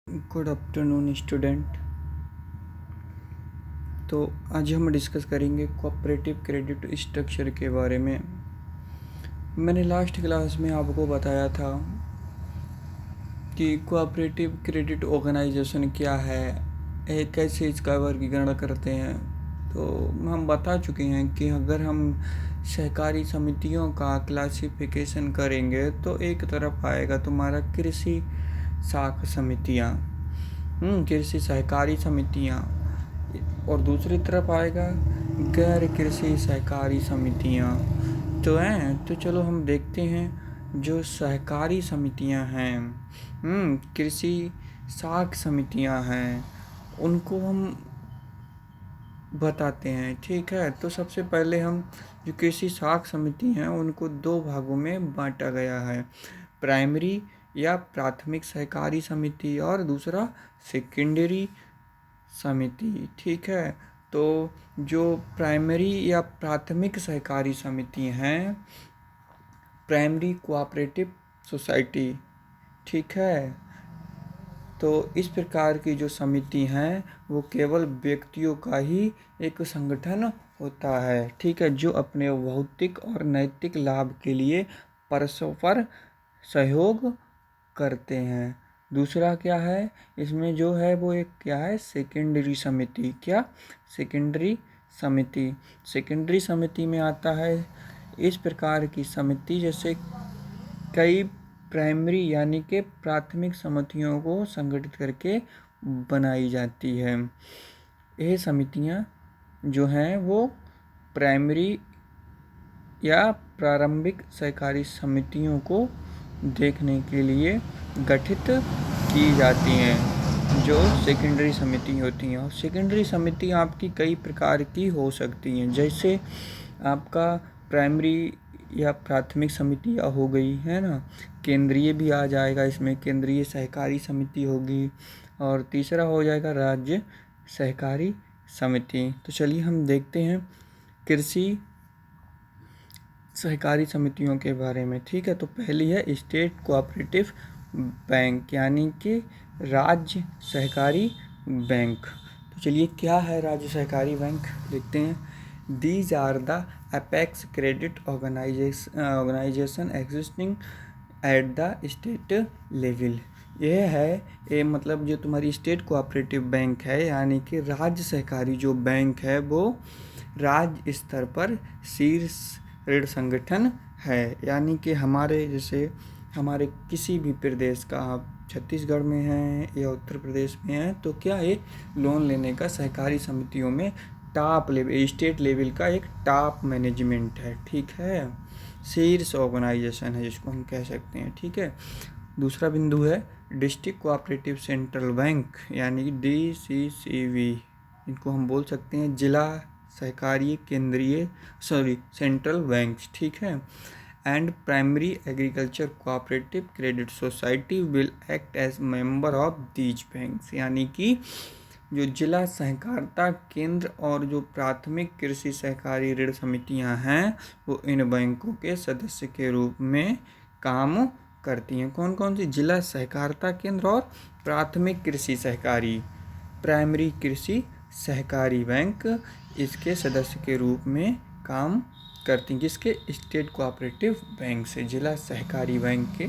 Good afternoon student. तो आज हम डिस्कस करेंगे कोऑपरेटिव क्रेडिट स्ट्रक्चर के बारे में। मैंने लास्ट क्लास में आपको बताया था कि कोऑपरेटिव क्रेडिट ऑर्गेनाइजेशन क्या है, कैसे इसका वर्गीकरण करते हैं। तो हम बता चुके हैं कि अगर हम सहकारी समितियों का क्लासिफिकेशन करेंगे तो एक तरफ आएगा तुम्हारा कृषि साख समितियाँ, कृषि सहकारी समितियाँ, और दूसरी तरफ आएगा गैर कृषि सहकारी समितियाँ। तो चलो हम देखते हैं जो सहकारी समितियाँ हैं, कृषि साख समितियाँ हैं, उनको हम बताते हैं। ठीक है, तो सबसे पहले हम जो कृषि साख समिति हैं उनको दो भागों में बांटा गया है, प्राइमरी या प्राथमिक सहकारी समिति और दूसरा सेकेंडरी समिति। ठीक है, तो जो प्राइमरी या प्राथमिक सहकारी समिति हैं, प्राइमरी कोऑपरेटिव सोसाइटी, ठीक है, तो इस प्रकार की जो समिति हैं वो केवल व्यक्तियों का ही एक संगठन होता है। ठीक है, जो अपने भौतिक और नैतिक लाभ के लिए परस्पर सहयोग करते हैं। दूसरा क्या है, इसमें जो है वो एक क्या है, सेकेंडरी समिति। क्या सेकेंडरी समिति? सेकेंडरी समिति में आता है इस प्रकार की समिति जैसे कई प्राइमरी यानी कि प्राथमिक समितियों को संगठित करके बनाई जाती है। ये समितियां जो हैं वो प्राइमरी या प्रारंभिक सहकारी समितियों को देखने के लिए गठित की जाती हैं, जो सेकेंडरी समिति होती हैं। और सेकेंडरी समिति आपकी कई प्रकार की हो सकती हैं, जैसे आपका प्राइमरी या प्राथमिक समितियाँ हो गई है ना, केंद्रीय भी आ जाएगा इसमें, केंद्रीय सहकारी समिति होगी, और तीसरा हो जाएगा राज्य सहकारी समिति। तो चलिए हम देखते हैं कृषि सहकारी समितियों के बारे में। ठीक है, तो पहली है स्टेट कोऑपरेटिव बैंक यानी कि राज्य सहकारी बैंक। तो चलिए क्या है राज्य सहकारी बैंक, देखते हैं। These are the apex credit organisation existing at the state level. यह है ये मतलब जो तुम्हारी स्टेट कोऑपरेटिव बैंक है यानी कि राज्य सहकारी जो बैंक है वो राज्य स्तर पर शीर्ष ऋण संगठन है। यानी कि हमारे किसी भी प्रदेश का, आप छत्तीसगढ़ में हैं या उत्तर प्रदेश में हैं, तो क्या ये लोन लेने का सहकारी समितियों में टॉप लेवल, स्टेट लेवल का एक टॉप मैनेजमेंट है। ठीक है, शीर्ष ऑर्गेनाइजेशन है जिसको हम कह सकते हैं। ठीक है, दूसरा बिंदु है डिस्ट्रिक्ट कोऑपरेटिव सेंट्रल बैंक यानी कि DCCV, इनको हम बोल सकते हैं जिला सहकारी सेंट्रल बैंक। ठीक है, and primary agriculture cooperative credit society will act as member of these banks. यानी कि जो जिला सहकारिता केंद्र और जो प्राथमिक कृषि सहकारी ऋण समितियां हैं वो इन बैंकों के सदस्य के रूप में काम करती हैं। कौन कौन सी? जिला सहकारिता केंद्र और प्राथमिक कृषि सहकारी, प्राइमरी कृषि सहकारी बैंक इसके सदस्य के रूप में काम करती हैं। किसके? स्टेट कोऑपरेटिव बैंक से, जिला सहकारी बैंक के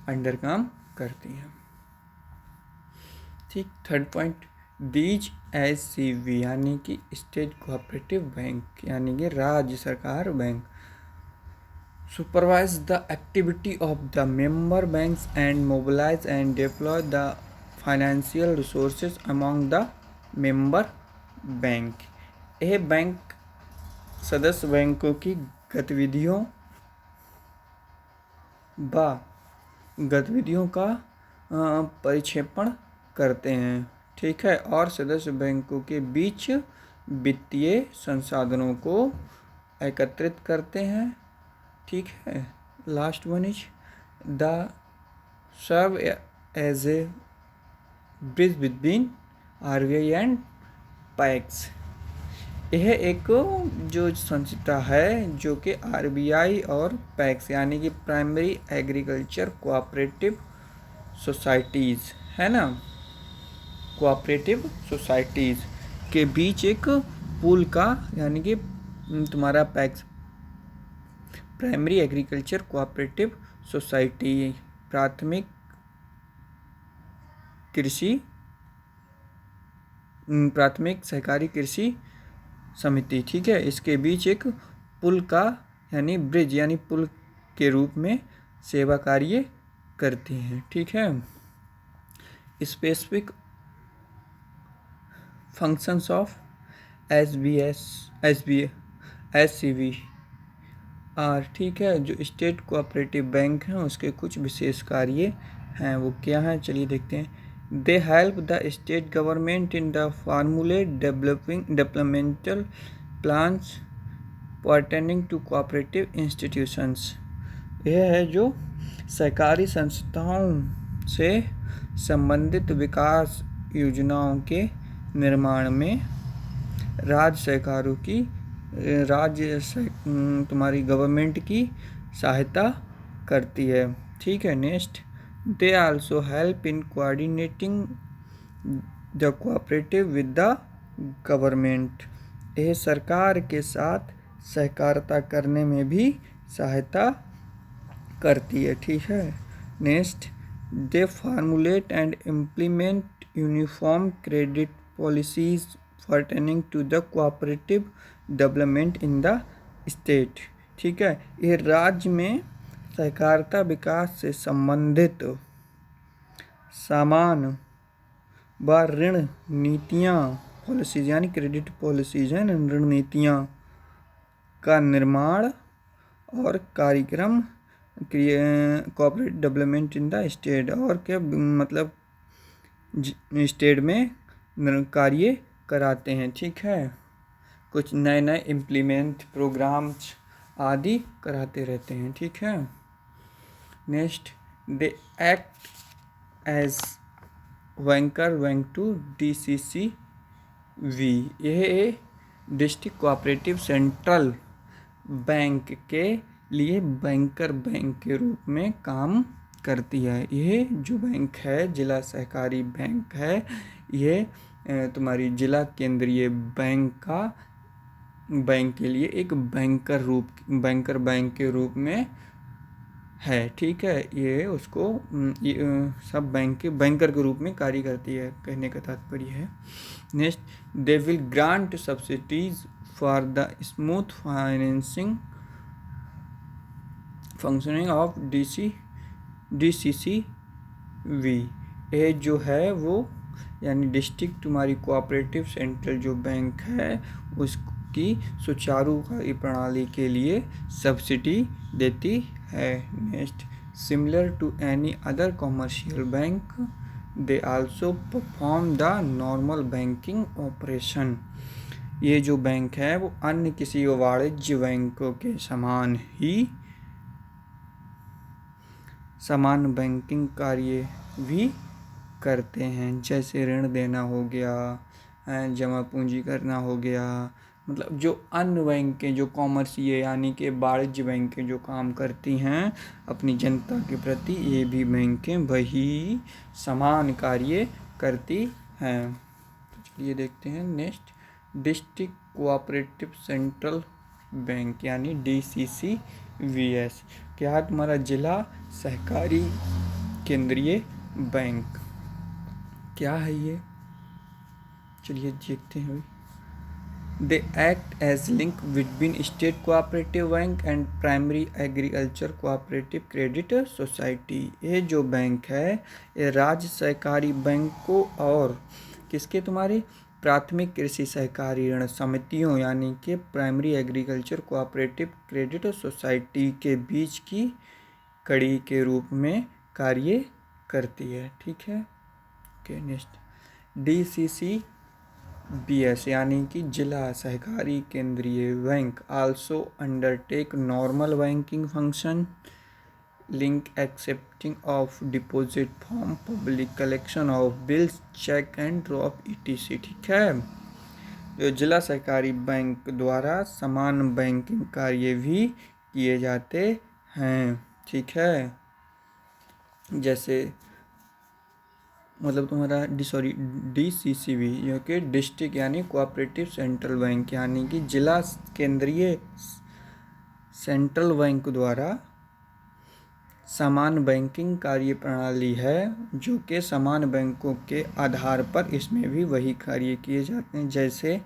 अंडर काम करती हैं। ठीक, थर्ड पॉइंट, दीज SCV यानी कि स्टेट कोऑपरेटिव बैंक यानी कि राज्य सरकार bank supervise the activity of the member banks and mobilize and deploy the financial resources among the member bank। यह बैंक सदस्य बैंकों की गतिविधियों का परिक्षेपण करते हैं। ठीक है, और सदस्य बैंकों के बीच वित्तीय संसाधनों को एकत्रित करते हैं। ठीक है, last one is the serve as a bridge between RBI and PACS. यह एक जो संस्था है जो कि RBI और पैक्स यानी कि प्राइमरी एग्रीकल्चर कोऑपरेटिव सोसाइटीज़ है ना, कोऑपरेटिव सोसाइटीज़ के बीच एक पूल का, यानी कि तुम्हारा PACS, primary agriculture cooperative society, प्राथमिक कृषि प्राथमिक सहकारी कृषि समिति, ठीक है, इसके बीच एक पुल का यानी ब्रिज यानी पुल के रूप में सेवा कार्य करती हैं, ठीक है। Specific functions of SCB are, ठीक है, जो स्टेट कोऑपरेटिव बैंक हैं उसके कुछ विशेष कार्य हैं, वो क्या हैं चलिए देखते हैं। They help the state government in the formulate developmental plans pertaining to cooperative institutions. यह है जो सहकारी संस्थाओं से संबंधित विकास योजनाओं के निर्माण में तुम्हारी गवर्नमेंट की सहायता करती है, ठीक है। Next, they also help in coordinating the cooperative with the government. यह सरकार के साथ सहकारिता करने में भी सहायता करती है, ठीक है। Next, they formulate and implement uniform credit policies pertaining to the cooperative development in the state, ठीक है। ये राज्य में सहकारिता विकास से संबंधित समान व ऋण नीतियाँ, पॉलिसीज यानी क्रेडिट पॉलिसीज हैं, ऋण नीतियाँ का निर्माण और कार्यक्रम cooperative development in the state, और क्या मतलब स्टेट में कार्य कराते हैं, ठीक है। कुछ नए नए इम्प्लीमेंट प्रोग्राम्स आदि कराते रहते हैं, ठीक है। Next, they act as banker bank to DCCV। यह डिस्ट्रिक्ट कोऑपरेटिव सेंट्रल बैंक के लिए बैंकर बैंक के रूप में काम करती है। यह जो बैंक है, जिला सहकारी बैंक है, यह तुम्हारी जिला केंद्रीय बैंक के लिए एक बैंकर बैंक के रूप में है, ठीक है। ये उसको सब बैंक के बैंकर के रूप में कार्य करती है, कहने का तात्पर्य है। Next, they will grant subsidies for the smooth financing functioning of DCCV। ये जो है वो यानी डिस्ट्रिक्ट तुम्हारी कोऑपरेटिव सेंट्रल जो बैंक है उसकी सुचारू कार्य प्रणाली के लिए सब्सिडी देती है। Next, similar to any other commercial bank, they also perform the normal banking operation. ये जो बैंक है वो अन्य किसी वाणिज्य बैंकों के समान बैंकिंग कार्य भी करते हैं, जैसे ऋण देना हो गया, जमा पूंजी करना हो गया, मतलब जो अन्य बैंकें जो कॉमर्शियल यानी कि वाणिज्य बैंकें जो काम करती हैं अपनी जनता के प्रति, ये भी बैंकें वही समान कार्य करती हैं। तो चलिए देखते हैं। Next, district cooperative central bank यानी DCCVS, क्या है तुम्हारा जिला सहकारी केंद्रीय बैंक, क्या है ये चलिए देखते हैं। They act as link between state cooperative bank and primary agriculture cooperative credit society. ये जो बैंक है ये राज्य सहकारी बैंकों और किसके तुम्हारी प्राथमिक कृषि सहकारी ऋण समितियों यानी कि primary agriculture cooperative credit society के बीच की कड़ी के रूप में कार्य करती है, ठीक है। ओके, नेक्स्ट, DCCBS यानी कि जिला सहकारी केंद्रीय bank also undertake normal banking function, link accepting of deposit form, public collection of bills, cheque and drop ETC, ठीक है। जो जिला सहकारी बैंक द्वारा समान बैंकिंग कार्य भी किए जाते हैं, ठीक है, जैसे मतलब तुम्हारा DCCB जो कि डिस्ट्रिक्ट यानी कोऑपरेटिव सेंट्रल बैंक यानी कि जिला केंद्रीय सेंट्रल बैंक द्वारा समान बैंकिंग कार्य प्रणाली है, जो कि समान बैंकों के आधार पर इसमें भी वही कार्य किए जाते हैं, जैसे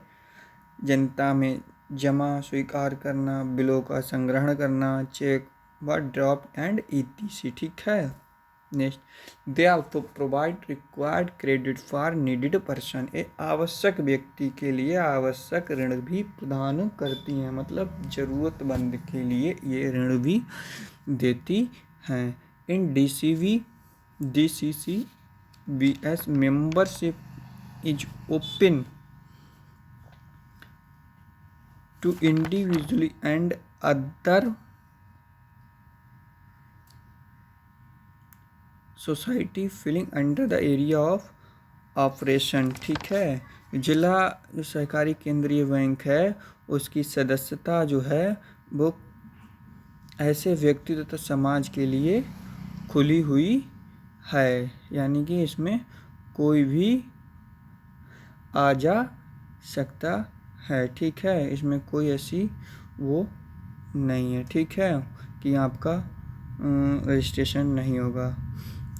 जनता में जमा स्वीकार करना, बिलों का संग्रहण करना, चेक व ड्राफ्ट एंड ETC। ठीक है। Next, they also provide required credit for needed person. ये आवश्यक व्यक्ति के लिए आवश्यक ऋण भी प्रदान करती हैं, मतलब ज़रूरतमंद के लिए ये ऋण भी देती हैं। In DCCBS membership is open to individually and other society filling under the area of operation. ठीक है। जिला जो सहकारी केंद्रीय बैंक है उसकी सदस्यता जो है वो ऐसे व्यक्ति तथा समाज के लिए खुली हुई है, यानी कि इसमें कोई भी आ जा सकता है। ठीक है। इसमें कोई ऐसी वो नहीं है। ठीक है, कि आपका रजिस्ट्रेशन नहीं होगा।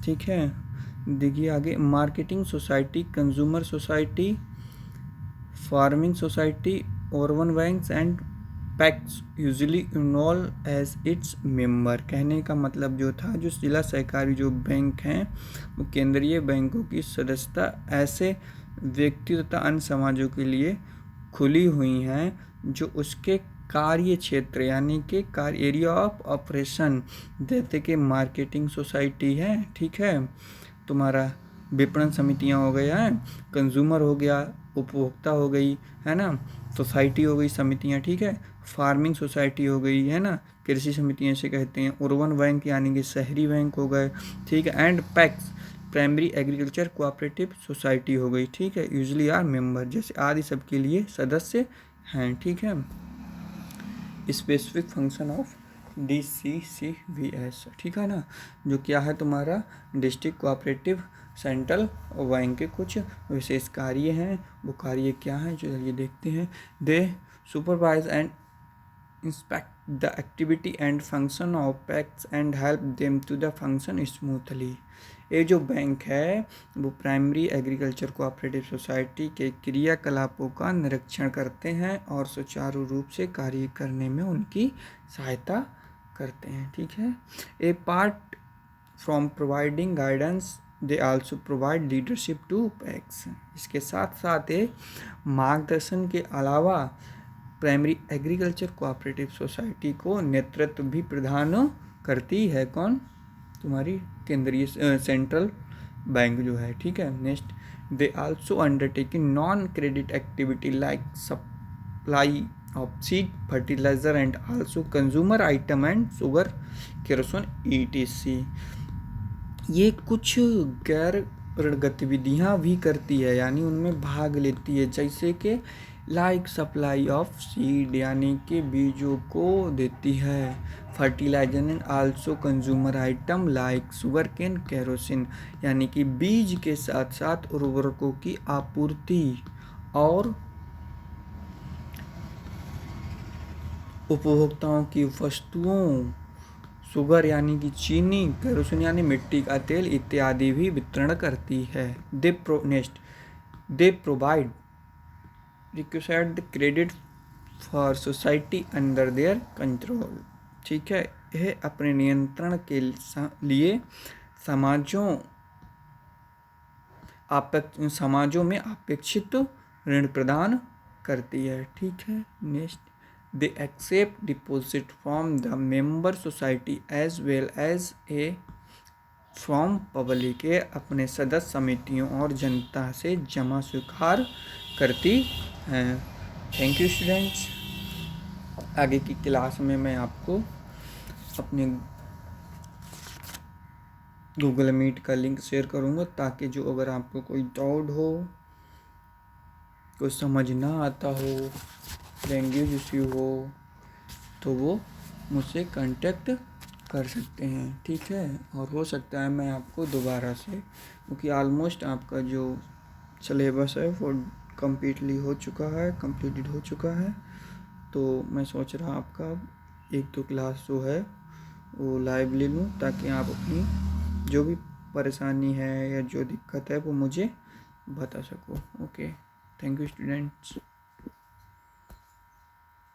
ठीक है। देखिए आगे, marketing society, consumer society, farming society, urban banks and PACS usually involve as its member. कहने का मतलब जो था, जो जिला सहकारी जो बैंक हैं वो केंद्रीय बैंकों की सदस्यता ऐसे व्यक्ति तथा अन्य समाजों के लिए खुली हुई हैं जो उसके कार्य क्षेत्र यानी कि कार्य एरिया ऑफ ऑपरेशन, जैसे कि मार्केटिंग सोसाइटी है। ठीक है। तुम्हारा विपणन समितियां हो गया है, कंज्यूमर हो गया, उपभोक्ता हो गई है ना, सोसाइटी हो गई समितियां। ठीक है। फार्मिंग सोसाइटी हो गई है ना, कृषि समितियां इसे कहते हैं। अर्बन बैंक यानी कि शहरी बैंक हो गए। ठीक है। And PACS, primary agriculture cooperative society हो गई। ठीक है। यूजुअली आर मेंबर, जैसे आदि सबके लिए सदस्य हैं। ठीक है। Specific function of DCCBS। ठीक है ना, जो क्या है तुम्हारा डिस्ट्रिक्ट कोऑपरेटिव सेंट्रल बैंक के कुछ विशेष कार्य हैं। वो कार्य क्या हैं जो ये देखते हैं। They supervise and inspect the activity and function of PACS and help them to the function smoothly. ये जो बैंक है वो प्राइमरी एग्रीकल्चर कोऑपरेटिव सोसाइटी के क्रियाकलापों का निरीक्षण करते हैं और सुचारू रूप से कार्य करने में उनकी सहायता करते हैं। ठीक है। Apart from providing guidance they also provide leadership to PACS. इसके साथ साथ ये मार्गदर्शन के अलावा प्राइमरी एग्रीकल्चर कोऑपरेटिव सोसाइटी को नेतृत्व भी प्रदान करती है। कौन? तुम्हारी केंद्रीय सेंट्रल बैंक जो है। ठीक है। Next, they also undertaking non credit activity like supply of seed, fertiliser and also consumer item and sugar, kerosene ETC। ये कुछ गैर ऋण गतिविधियाँ भी करती है, यानी उनमें भाग लेती है, जैसे कि लाइक सप्लाई ऑफ सीड यानी कि बीजों को देती है, fertiliser and also consumer item like sugar cane, kerosene यानी कि बीज के साथ साथ उर्वरकों की आपूर्ति और उपभोक्ताओं की वस्तुओं, शुगर यानी कि चीनी, केरोसिन यानी मिट्टी का तेल इत्यादि भी वितरण करती है। They provide request credit for society under their control. ठीक है। यह अपने नियंत्रण के लिए समाजों में अपेक्षित ऋण प्रदान करती है। ठीक है। Next, they accept deposit from the member society as well as a from public. ये अपने सदस्य समितियों और जनता से जमा स्वीकार करती हैं। Thank you students. आगे की क्लास में मैं आपको अपने गूगल मीट का लिंक शेयर करूँगा, ताकि जो अगर आपको कोई डाउट हो, कोई समझ ना आता हो, लैंग्वेज इश्यू हो, तो वो मुझसे कांटेक्ट कर सकते हैं। ठीक है। और हो सकता है मैं आपको दोबारा से क्योंकि ऑलमोस्ट आपका जो सिलेबस है वो कंप्लीटेड हो चुका है। तो मैं सोच रहा आपका 1-2 क्लास जो है वो लाइव ले लूँ, ताकि आप अपनी जो भी परेशानी है या जो दिक्कत है वो मुझे बता सको। Okay, thank you students.